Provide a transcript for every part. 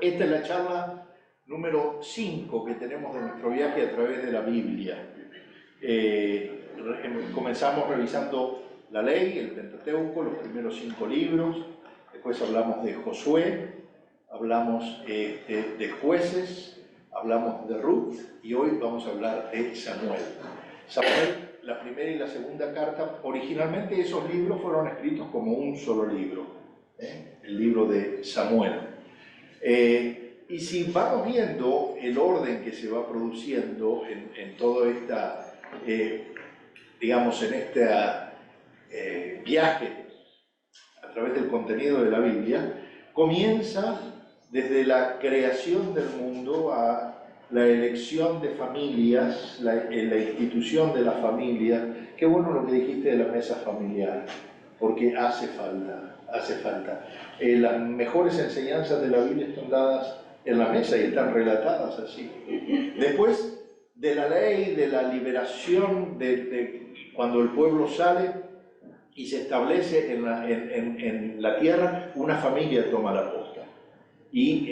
Esta es la charla número 5 que tenemos de nuestro viaje a través de la Biblia. Comenzamos revisando la ley, el Pentateuco, los primeros 5 libros, después hablamos de Josué, hablamos de Jueces, hablamos de Ruth y hoy vamos a hablar de Samuel. Samuel, la primera y la segunda carta, originalmente esos libros fueron escritos como un solo libro, el libro de Samuel. Y si vamos viendo el orden que se va produciendo en todo esta, digamos, en este viaje a través del contenido de la Biblia, comienza desde la creación del mundo a la elección de familias, la institución de la familia. Qué bueno lo que dijiste de la mesa familiar, porque hace falta. Las mejores enseñanzas de la Biblia están dadas en la mesa y están relatadas así. Después de la ley, de la liberación, de cuando el pueblo sale y se establece en la tierra, una familia toma la posta y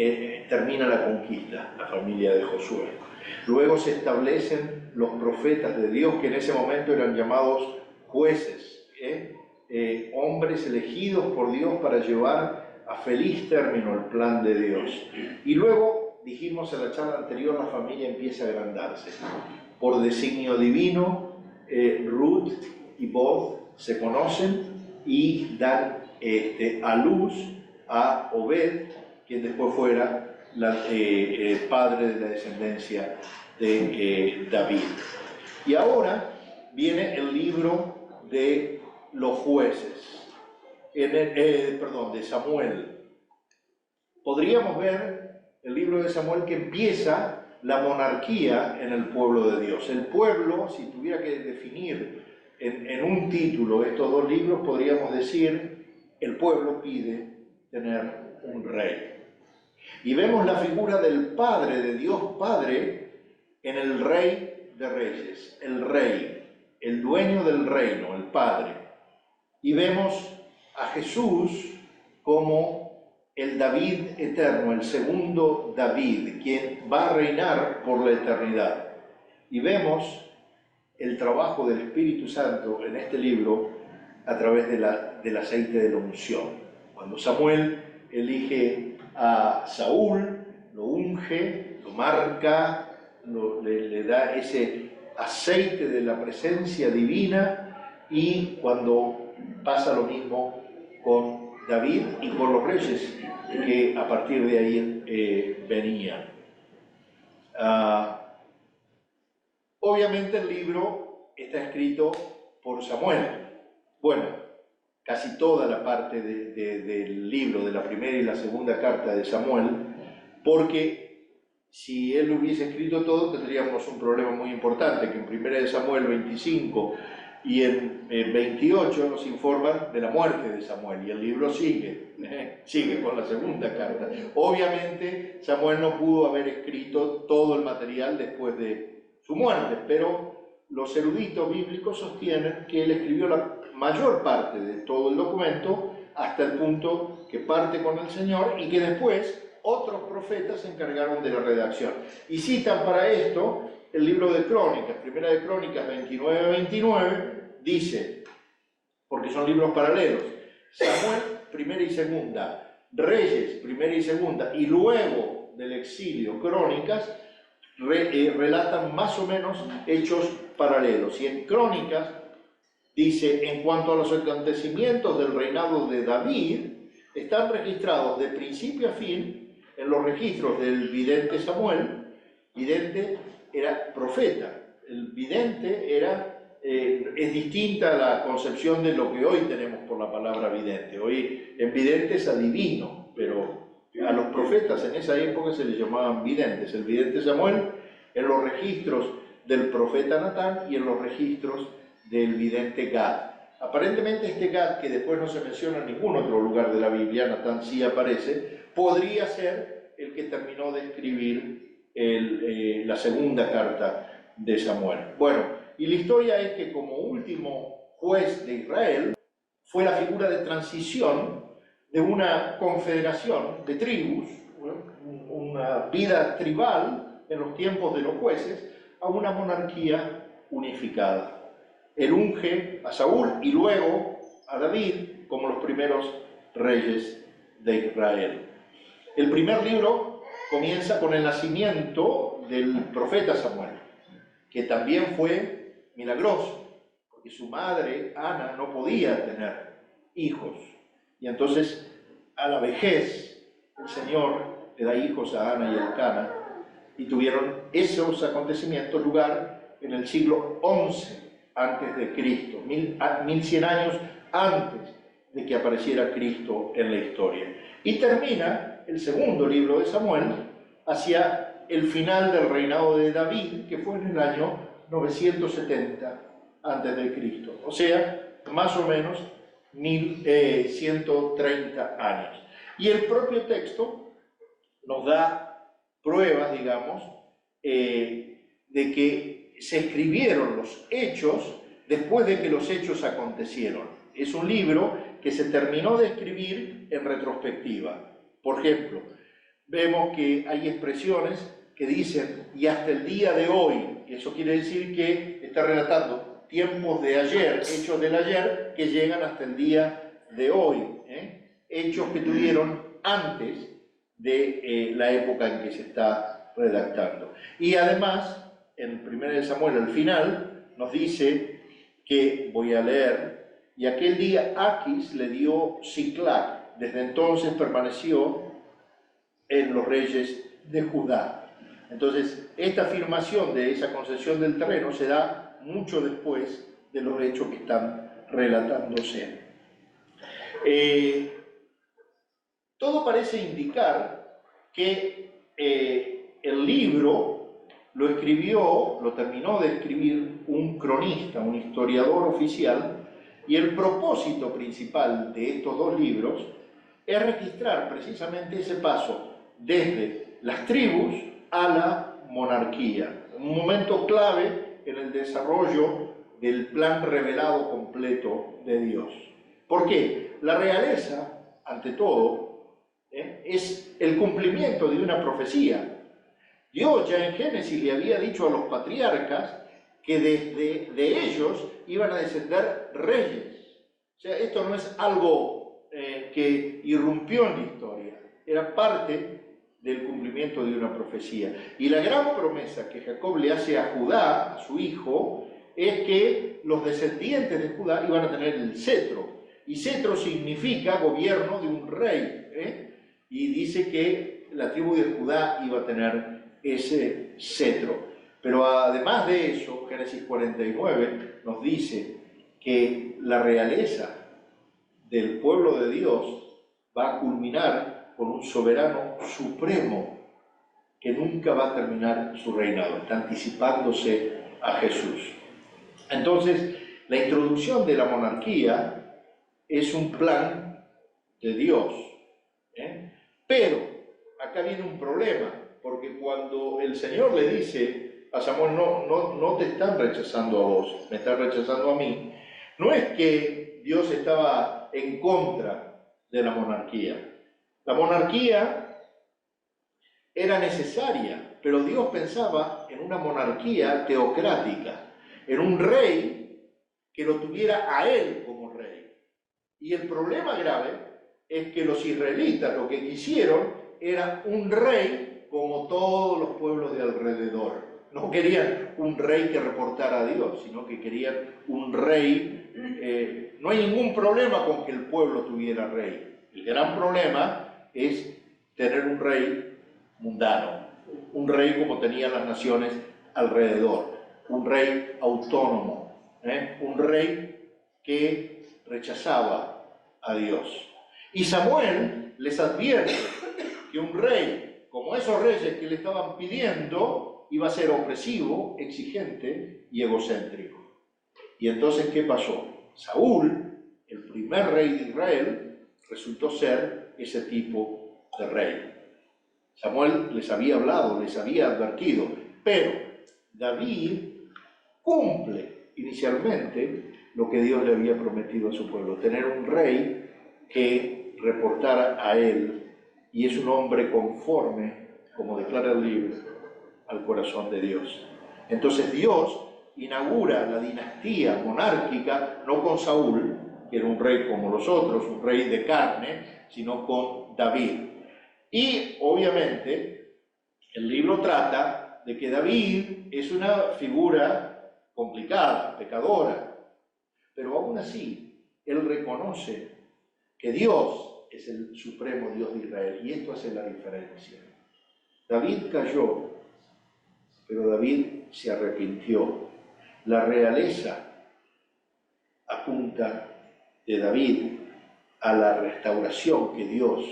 termina la conquista, la familia de Josué. Luego se establecen los profetas de Dios, que en ese momento eran llamados jueces, hombres elegidos por Dios para llevar a feliz término el plan de Dios. Y luego, dijimos en la charla anterior, la familia empieza a agrandarse. Por designio divino, Ruth y Boaz se conocen y dan a luz a Obed, quien después fuera padre de la descendencia de David. Y ahora viene el libro de los jueces, de Samuel. Podríamos ver el libro de Samuel que empieza la monarquía en el pueblo de Dios. El pueblo, si tuviera que definir en un título estos dos libros, podríamos decir, el pueblo pide tener un rey. Y vemos la figura del Padre, de Dios Padre, en el Rey de Reyes, el Rey, el dueño del reino, el Padre. Y vemos a Jesús como el David eterno, el segundo David, quien va a reinar por la eternidad. Y vemos el trabajo del Espíritu Santo en este libro a través del aceite de la unción. Cuando Samuel elige a Saúl, lo unge, lo marca, le da ese aceite de la presencia divina, y cuando pasa lo mismo con David y con los reyes que a partir de ahí venían. Obviamente el libro está escrito por Samuel. Bueno, casi toda la parte del libro, de la primera y la segunda carta de Samuel, porque si él hubiese escrito todo tendríamos un problema muy importante, que en 1 de Samuel 25 y en 28 nos informan de la muerte de Samuel, y el libro sigue con la segunda carta. Obviamente Samuel no pudo haber escrito todo el material después de su muerte, pero los eruditos bíblicos sostienen que él escribió la mayor parte de todo el documento hasta el punto que parte con el Señor, y que después otros profetas se encargaron de la redacción. Y citan para esto el libro de Crónicas, primera de Crónicas 29-29, dice, porque son libros paralelos, Samuel, primera y segunda, Reyes, primera y segunda, y luego del exilio, Crónicas, relatan más o menos hechos paralelos. Y en Crónicas dice, en cuanto a los acontecimientos del reinado de David, están registrados de principio a fin en los registros del vidente Samuel. Vidente era profeta, el vidente es distinta a la concepción de lo que hoy tenemos por la palabra vidente. Hoy en vidente es adivino, pero a los profetas en esa época se les llamaban videntes. El vidente Samuel en los registros del profeta Natán y en los registros del vidente Gad. Aparentemente este Gad, que después no se menciona en ningún otro lugar de la Biblia, Natán sí aparece, podría ser el que terminó de escribir la segunda carta de Samuel. Bueno, y la historia es que como último juez de Israel fue la figura de transición de una confederación de tribus, una vida tribal en los tiempos de los jueces, a una monarquía unificada. Él unge a Saúl y luego a David como los primeros reyes de Israel. El primer libro comienza con el nacimiento del profeta Samuel, que también fue milagroso, porque su madre, Ana, no podía tener hijos. Y entonces, a la vejez, el Señor le da hijos a Ana y a Elcana, y tuvieron esos acontecimientos lugar en el siglo XI antes de Cristo, 1100 años antes de que apareciera Cristo en la historia. Y termina el segundo libro de Samuel hacia el final del reinado de David, que fue en el año 970 antes de Cristo, o sea, más o menos 1130 años. Y el propio texto nos da pruebas, digamos, de que se escribieron los hechos después de que los hechos acontecieron. Es un libro que se terminó de escribir en retrospectiva. Por ejemplo, vemos que hay expresiones que dicen y hasta el día de hoy, y eso quiere decir que está relatando tiempos de ayer, hechos del ayer, que llegan hasta el día de hoy, hechos que tuvieron antes de la época en que se está redactando. Y además, en 1 Samuel, al final, nos dice que, voy a leer, y aquel día Aquis le dio Siclac, desde entonces permaneció en los reyes de Judá. Entonces, esta afirmación de esa concesión del terreno se da mucho después de los hechos que están relatándose. Todo parece indicar que el libro lo terminó de escribir un cronista, un historiador oficial, y el propósito principal de estos dos libros es registrar precisamente ese paso desde las tribus a la monarquía, un momento clave en el desarrollo del plan revelado completo de Dios. ¿Por qué? La realeza, ante todo, es el cumplimiento de una profecía. Dios ya en Génesis le había dicho a los patriarcas que desde de ellos iban a descender reyes. O sea, esto no es algo que irrumpió en la historia, era parte del cumplimiento de una profecía. Y la gran promesa que Jacob le hace a Judá, a su hijo, es que los descendientes de Judá iban a tener el cetro. Y cetro significa gobierno de un rey. Y dice que la tribu de Judá iba a tener ese cetro. Pero además de eso, Génesis 49 nos dice que la realeza del pueblo de Dios va a culminar con un soberano supremo que nunca va a terminar su reinado, está anticipándose a Jesús. Entonces, la introducción de la monarquía es un plan de Dios. Pero acá viene un problema, porque cuando el Señor le dice a Samuel, no te están rechazando a vos, me están rechazando a mí, no es que Dios estaba en contra de la monarquía. La monarquía era necesaria, pero Dios pensaba en una monarquía teocrática, en un rey que lo tuviera a él como rey. Y el problema grave es que los israelitas lo que quisieron era un rey como todos los pueblos de alrededor. No querían un rey que reportara a Dios, sino que querían un rey. No hay ningún problema con que el pueblo tuviera rey. El gran problema es tener un rey mundano, un rey como tenían las naciones alrededor, un rey autónomo, un rey que rechazaba a Dios. Y Samuel les advierte que un rey, como esos reyes que le estaban pidiendo, iba a ser opresivo, exigente y egocéntrico. Y entonces, ¿qué pasó? Saúl, el primer rey de Israel, resultó ser ese tipo de rey. Samuel les había hablado, les había advertido, pero David cumple inicialmente lo que Dios le había prometido a su pueblo, tener un rey que reportara a él y es un hombre conforme, como declara el libro, al corazón de Dios. Entonces Dios inaugura la dinastía monárquica no con Saúl, que era un rey como los otros, un rey de carne, sino con David. Y obviamente el libro trata de que David es una figura complicada, pecadora, pero aún así él reconoce que Dios es el supremo Dios de Israel, y esto hace la diferencia. David cayó, pero David se arrepintió. La realeza apunta de David a la restauración que Dios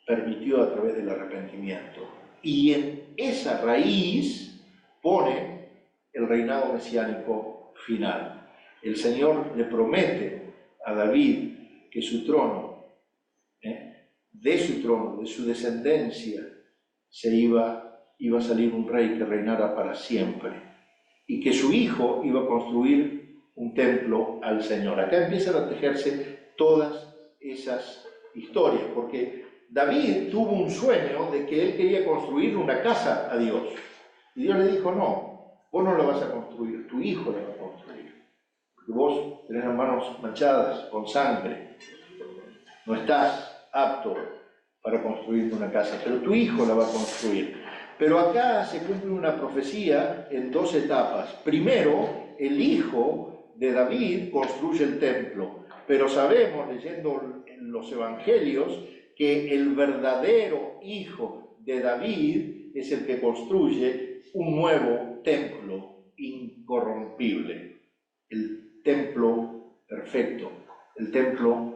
permitió a través del arrepentimiento. Y en esa raíz pone el reinado mesiánico final. El Señor le promete a David que su trono, de su trono, de su descendencia, iba a salir un rey que reinara para siempre, y que su hijo iba a construir un templo al Señor. Acá empiezan a tejerse todas esas historias, porque David tuvo un sueño de que él quería construir una casa a Dios, y Dios le dijo: no, vos no la vas a construir, tu hijo la va a construir, porque vos tenés las manos manchadas con sangre, no estás apto para construir una casa, pero tu hijo la va a construir. Pero acá se cumple una profecía en dos etapas. Primero, el hijo de David construye el templo, pero sabemos, leyendo en los evangelios, que el verdadero hijo de David es el que construye un nuevo templo incorrompible, el templo perfecto, el templo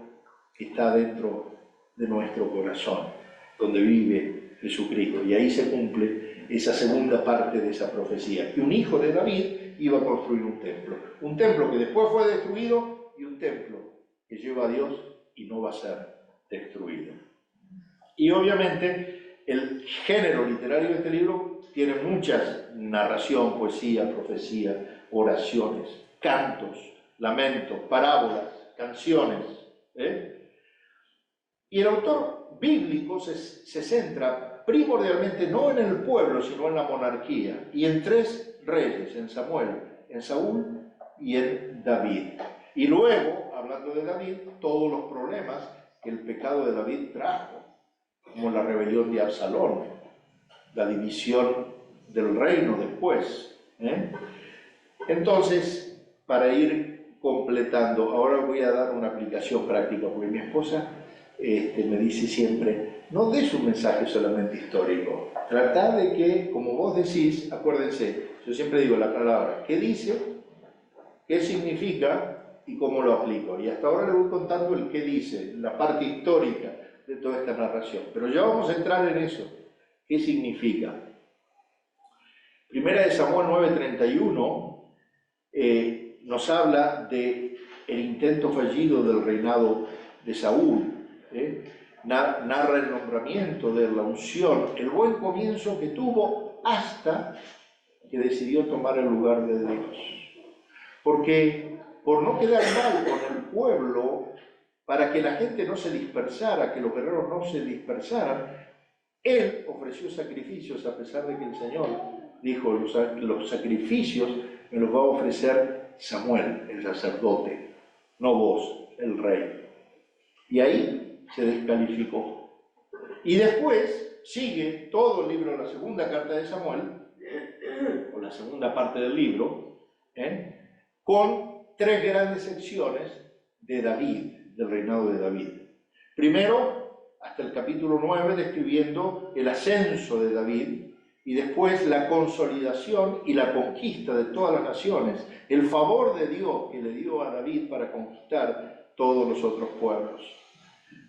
que está dentro de nuestro corazón, donde vive Jesucristo. Y ahí se cumple esa segunda parte de esa profecía, que un hijo de David iba a construir un templo que después fue destruido, y un templo que lleva a Dios y no va a ser destruido. Y obviamente el género literario de este libro tiene muchas: narración, poesía, profecía, oraciones, cantos, lamentos, parábolas, canciones, Y el autor bíblico se centra primordialmente no en el pueblo, sino en la monarquía, y en tres reyes: en Samuel, en Saúl y en David. Y luego, hablando de David, todos los problemas que el pecado de David trajo, como la rebelión de Absalón, la división del reino después. Entonces, para ir completando, ahora voy a dar una aplicación práctica, porque mi esposa me dice siempre: no des un mensaje solamente histórico, tratá de que, como vos decís, acuérdense, yo siempre digo la palabra, ¿qué dice? ¿Qué significa? Y cómo lo aplico. Y hasta ahora le voy contando el qué dice, la parte histórica de toda esta narración, pero ya vamos a entrar en eso. ¿Qué significa? Primera de Samuel 9:31 nos habla de el intento fallido del reinado de Saúl. Narra el nombramiento de la unción, el buen comienzo que tuvo hasta que decidió tomar el lugar de Dios. Porque por no quedar mal con el pueblo, para que la gente no se dispersara, que los guerreros no se dispersaran, él ofreció sacrificios, a pesar de que el Señor dijo: los sacrificios me los va a ofrecer Samuel, el sacerdote, no vos, el rey. Y ahí se descalificó. Y después sigue todo el libro, la segunda carta de Samuel, o la segunda parte del libro, con tres grandes secciones de David, del reinado de David. Primero, hasta el capítulo 9, describiendo el ascenso de David, y después la consolidación y la conquista de todas las naciones, el favor de Dios que le dio a David para conquistar todos los otros pueblos.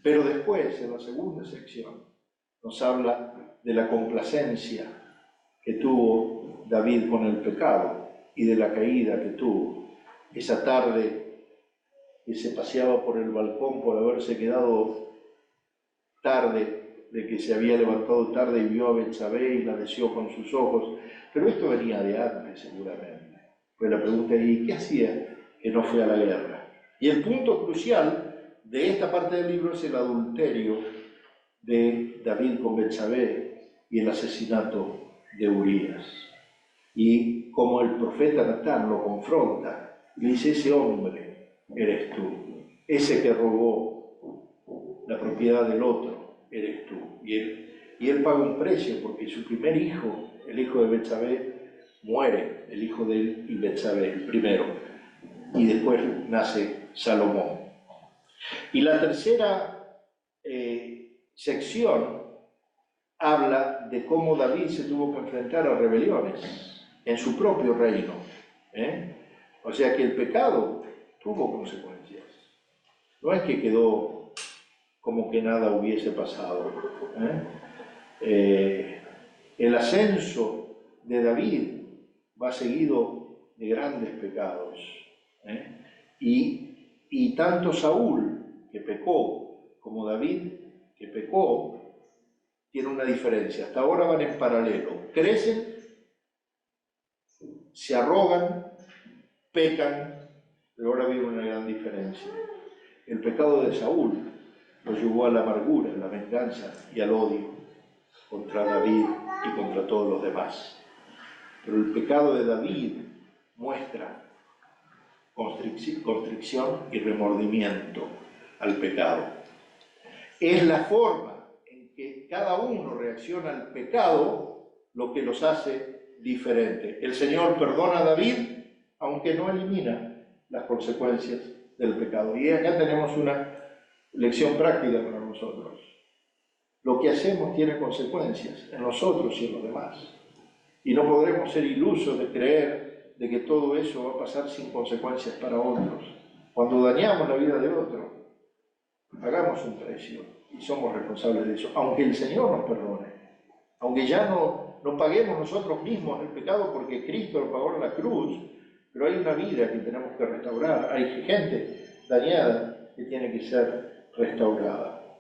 Pero después, en la segunda sección, nos habla de la complacencia que tuvo David con el pecado y de la caída que tuvo. Esa tarde que se paseaba por el balcón por haberse quedado tarde, de que se había levantado tarde y vio a Betsabé y la deseó con sus ojos. Pero esto venía de antes, seguramente. Pues la pregunta es: ¿qué hacía que no fue a la guerra? Y el punto crucial de esta parte del libro es el adulterio de David con Betsabé y el asesinato de Urías. Y como el profeta Natán lo confronta, le dice: ese hombre eres tú, ese que robó la propiedad del otro eres tú. Y él paga un precio, porque su primer hijo, el hijo de Betsabé, muere, el hijo de él y Betsabé, el primero, y después nace Salomón. Y la tercera sección habla de cómo David se tuvo que enfrentar a rebeliones en su propio reino. O sea que el pecado tuvo consecuencias. No es que quedó como que nada hubiese pasado. El ascenso de David va seguido de grandes pecados. Y tanto Saúl, que pecó, como David, que pecó, tiene una diferencia. Hasta ahora van en paralelo. Crecen, se arrogan, pecan, pero ahora viene una gran diferencia. El pecado de Saúl lo llevó a la amargura, a la venganza y al odio contra David y contra todos los demás. Pero el pecado de David muestra constricción y remordimiento al pecado. Es la forma en que cada uno reacciona al pecado lo que los hace diferentes. El Señor perdona a David, aunque no elimina las consecuencias del pecado. Y acá tenemos una lección práctica para nosotros. Lo que hacemos tiene consecuencias en nosotros y en los demás. Y no podremos ser ilusos de creer de que todo eso va a pasar sin consecuencias para otros. Cuando dañamos la vida de otro, pagamos un precio y somos responsables de eso, aunque el Señor nos perdone, aunque ya no paguemos nosotros mismos el pecado porque Cristo lo pagó en la cruz, pero hay una vida que tenemos que restaurar, hay gente dañada que tiene que ser restaurada.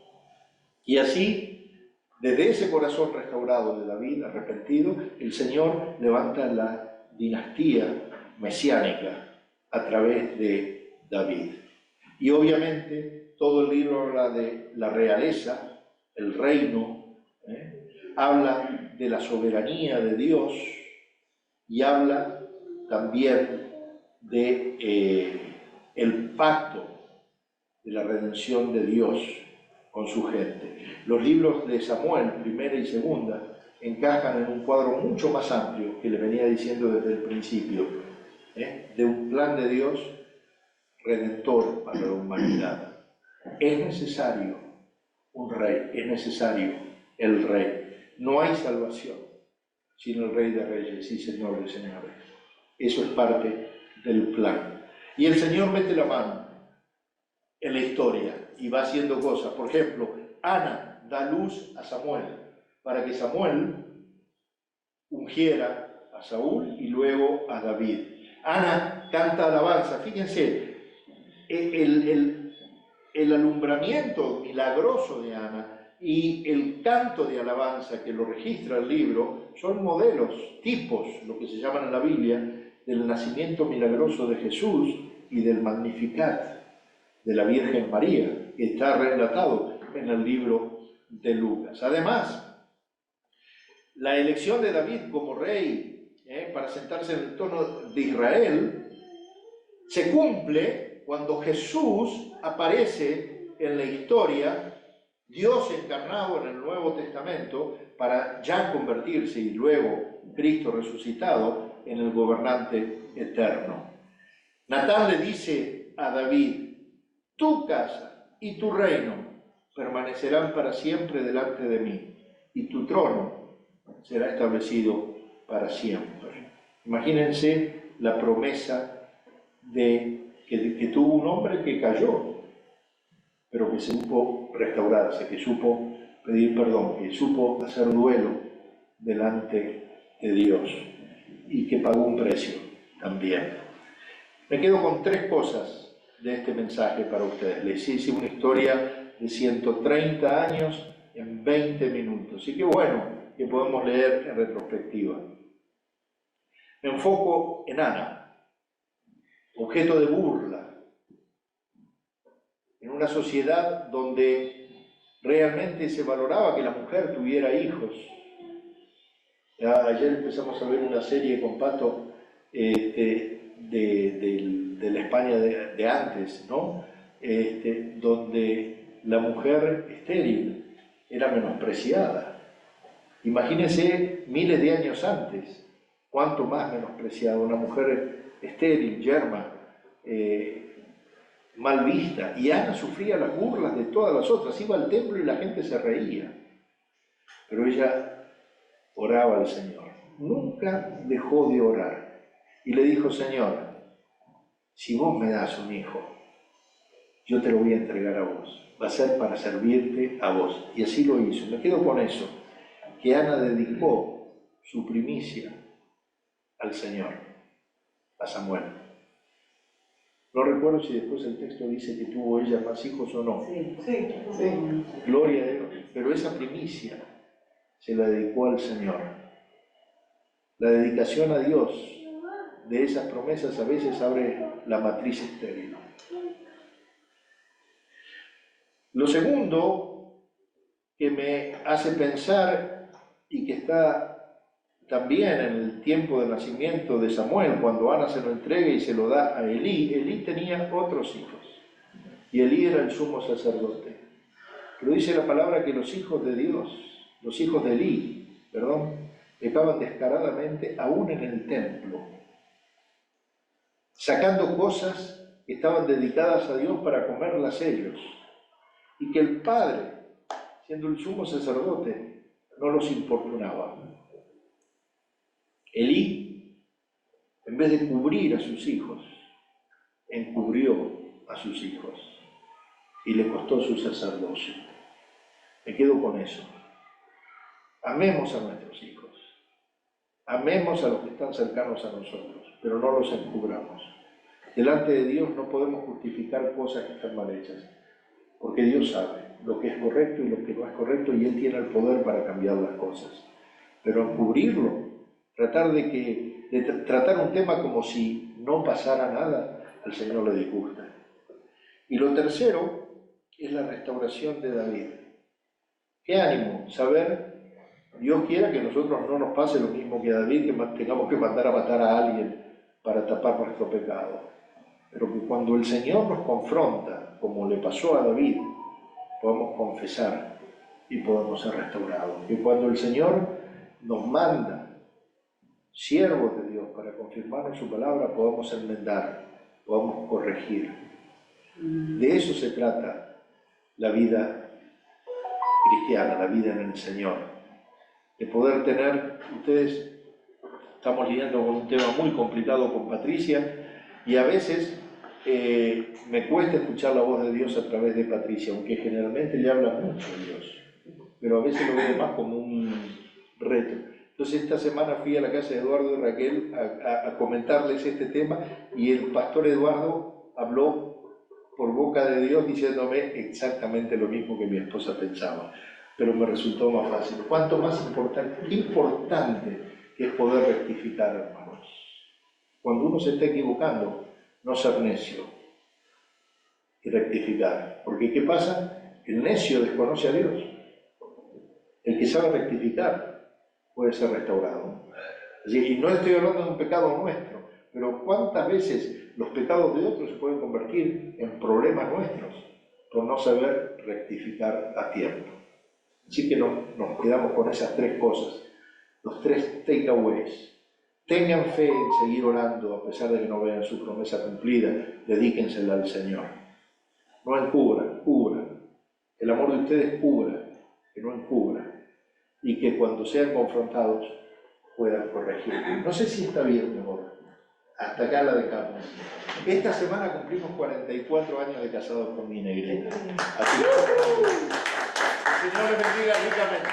Y así, desde ese corazón restaurado de David, arrepentido, el Señor levanta la dinastía mesiánica a través de David. Y obviamente todo el libro habla de la realeza, el reino, habla de la soberanía de Dios y habla también de el pacto de la redención de Dios con su gente. Los libros de Samuel, primera y segunda, encajan en un cuadro mucho más amplio que le venía diciendo desde el principio, de un plan de Dios redentor para la humanidad. Es necesario un rey, es necesario el rey. No hay salvación sin el Rey de Reyes y Señor de Señores. Eso es parte del plan. Y el Señor mete la mano en la historia y va haciendo cosas. Por ejemplo, Ana da luz a Samuel para que Samuel ungiera a Saúl y luego a David. Ana canta alabanza. Fíjense, el alumbramiento milagroso de Ana y el canto de alabanza que lo registra el libro son modelos, tipos, lo que se llaman en la Biblia, del nacimiento milagroso de Jesús y del Magnificat de la Virgen María, que está relatado en el libro de Lucas. Además, la elección de David como rey para sentarse en el trono de Israel se cumple cuando Jesús aparece en la historia, Dios encarnado en el Nuevo Testamento, para ya convertirse y luego Cristo resucitado en el gobernante eterno. Natán le dice a David: tu casa y tu reino permanecerán para siempre delante de mí, y tu trono será establecido para siempre. Imagínense la promesa que tuvo un hombre que cayó, pero que supo restaurarse, que supo pedir perdón, que supo hacer duelo delante de Dios y que pagó un precio también. Me quedo con tres cosas de este mensaje para ustedes. Les hice una historia de 130 años en 20 minutos. Y qué bueno que podemos leer en retrospectiva. Me enfoco en Ana, objeto de burla, en una sociedad donde realmente se valoraba que la mujer tuviera hijos. Ayer empezamos a ver una serie con Pato de la España de antes, ¿no? Donde la mujer estéril era menospreciada. Imagínense miles de años antes, cuánto más menospreciada una mujer estéril, yerma, mal vista. Y Ana sufría las burlas de todas las otras, iba al templo y la gente se reía. Pero ella oraba al Señor, nunca dejó de orar. Y le dijo: Señor, si vos me das un hijo, yo te lo voy a entregar a vos, va a ser para servirte a vos. Y así lo hizo. Me quedo con eso, que Ana dedicó su primicia al Señor, a Samuel. No recuerdo si después el texto dice que tuvo ella más hijos o no. Sí. Gloria a Dios. Pero esa primicia se la dedicó al Señor. La dedicación a Dios de esas promesas a veces abre la matriz estéril. Lo segundo que me hace pensar, y que está también en el tiempo de nacimiento de Samuel, cuando Ana se lo entrega y se lo da a Elí. Elí tenía otros hijos, y Elí era el sumo sacerdote. Pero dice la palabra que los hijos de Dios, los hijos de Elí, pecaban descaradamente aún en el templo, sacando cosas que estaban dedicadas a Dios para comerlas ellos, y que el padre, siendo el sumo sacerdote, no los importunaba. Elí, en vez de cubrir a sus hijos, encubrió a sus hijos y le costó su sacerdocio. Me quedo con eso. Amemos a nuestros hijos, amemos a los que están cercanos a nosotros, pero no los encubramos. Delante de Dios no podemos justificar cosas que están mal hechas, porque Dios sabe lo que es correcto y lo que no es correcto, y Él tiene el poder para cambiar las cosas. Pero encubrirlo, tratar un tema como si no pasara nada, al Señor le disgusta. Y lo tercero es la restauración de David. Qué ánimo saber, Dios quiera que a nosotros no nos pase lo mismo que a David, que tengamos que mandar a matar a alguien para tapar nuestro pecado. Pero que cuando el Señor nos confronta, como le pasó a David, podamos confesar y podamos ser restaurados. Que cuando el Señor nos manda siervos de Dios para confirmarnos su palabra, podamos enmendar, podamos corregir. De eso se trata la vida cristiana, la vida en el Señor. De poder tener, ustedes, estamos lidiando con un tema muy complicado con Patricia, y a veces me cuesta escuchar la voz de Dios a través de Patricia, aunque generalmente le habla mucho a Dios, pero a veces lo veo más como un reto. Entonces esta semana fui a la casa de Eduardo y Raquel a comentarles este tema, y el pastor Eduardo habló por boca de Dios diciéndome exactamente lo mismo que mi esposa pensaba, pero me resultó más fácil. ¿Cuánto más importante? Qué importante que es poder rectificar, hermanos. Cuando uno se está equivocando, no ser necio y rectificar. Porque ¿qué pasa? El necio desconoce a Dios. El que sabe rectificar puede ser restaurado. Y no estoy hablando de un pecado nuestro, pero ¿cuántas veces los pecados de otros se pueden convertir en problemas nuestros por no saber rectificar a tiempo? Así que nos quedamos con esas tres cosas, los tres takeaways. Tengan fe en seguir orando a pesar de que no vean su promesa cumplida, dedíquensela al Señor. No encubran, cubran. El amor de ustedes cubra, que no encubra. Y que cuando sean confrontados puedan corregir. No sé si está bien, mi amor. Hasta acá la dejamos. Esta semana cumplimos 44 años de casados con mi negrita. Así que, el Señor les bendiga ricamente.